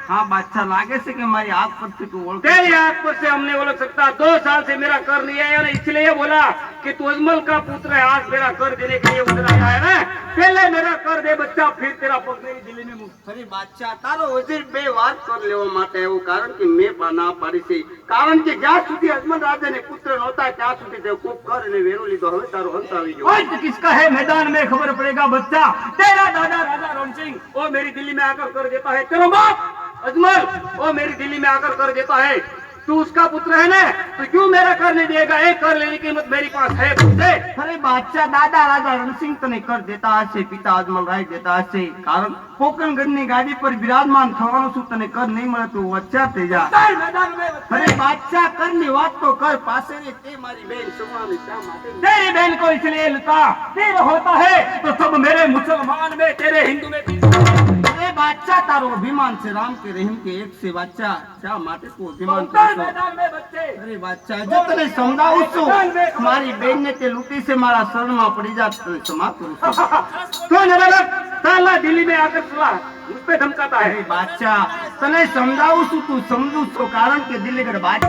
हाँ बादशाह, लागे से कि हमारी आंख पर से तू ओढ़, तेरी आंख पर से हमने ओळख सकता। 2 साल से मेरा कर नहीं आया ना, इसलिए बोला कि तू अजमल का पुत्र है, आज मेरा कर देने के लिए उधर आया है ना। पहले मेरा कर दे बच्चा, फिर तेरा पग मेरी दिल्ली में मुक्त। अरे बादशाह, तारो वजीर બે વાત કર લેવા માટે એવું, કારણ કે મેં ના પાડી છે, કારણ કે જ્યાં સુધી અજમલ રાજાને પુત્ર નહોતા ત્યાં સુધી તે ખૂબ કર અને વેરો લીધો, હવે તારો અંત આવી ગયો। आज किसका है मैदान में खबर पड़ेगा बच्चा। तेरा दादा राजा रण सिंह वो मेरी दिल्ली में आकर कर देता है, तेरा बाप अजमल वो मेरी दिल्ली में आकर कर देता है। तू उसका पुत्र है ना, तो क्यों मेरा कर नहीं देगा? एक कर लेने की हिम्मत मेरे पास है पुत्र। अरे बादशाह, दादा राजा रणसिंह तने कर देता हશે, પિતા અજમલ રાય દેતા હશે, કારણ પોકરણગઢની ગાદી પર બિરાજમાન થવાનો છું, તને કર નહીં મળે તો વચ્ચા થઈ જા। मैदान में अरे बादशाह, कરની વાત तो कर, पासे रे ते मारी बहन सुमानी शा माटे? तेरी बहन को इसलिए लुटा, तेरा होता है तो सब मेरे मुसलमान में, तेरे हिंदू में। अरे बादशाह, तारो अभिमान से राम के रहीम के एक से बादशाह शा माटे को अभिमान उतर करशो? मैदान में बच्चे। अरे बादशाह, जो तने समजाવું છું, મારી બેન ને તે લૂંટી છે, મારા શરણમાં પડી જા, તને ક્ષમા કરું છું। तो नरक साला दिल्ली में आकर सुला मुझ पे धमकाता है। अरे बादशाह, तने समजाવું છું, તું સમજू છો, કારણ કે દિલ્હીગઢ બાદ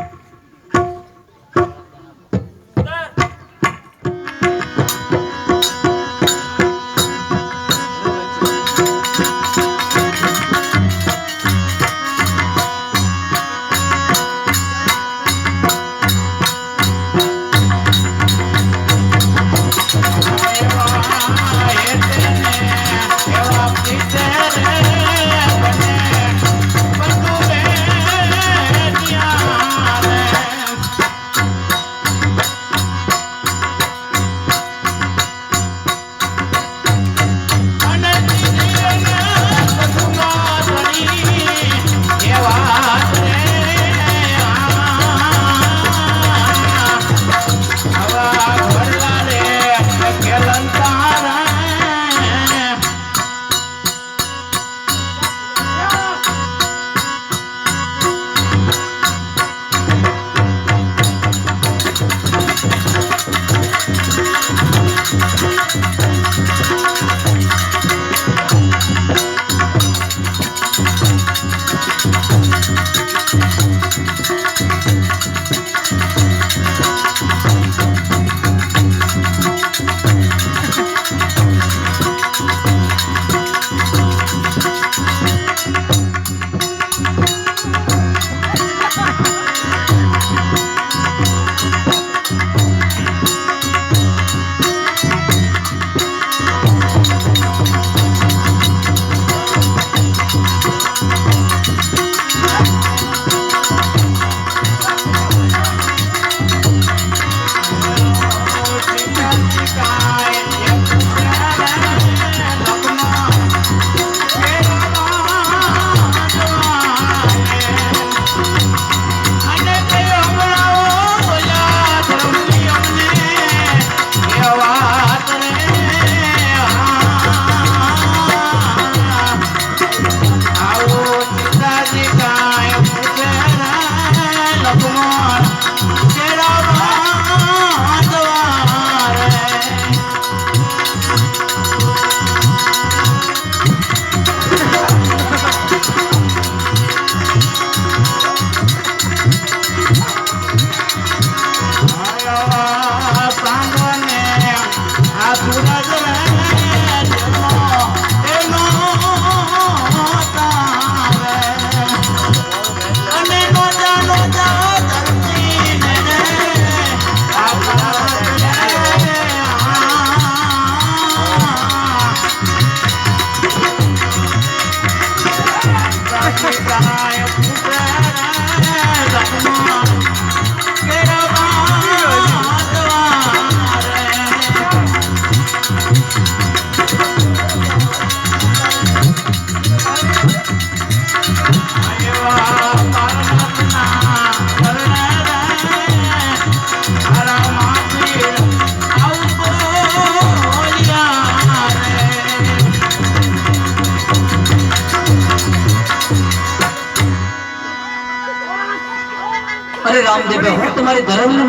રામદેવ, હું તમારી ધર્મની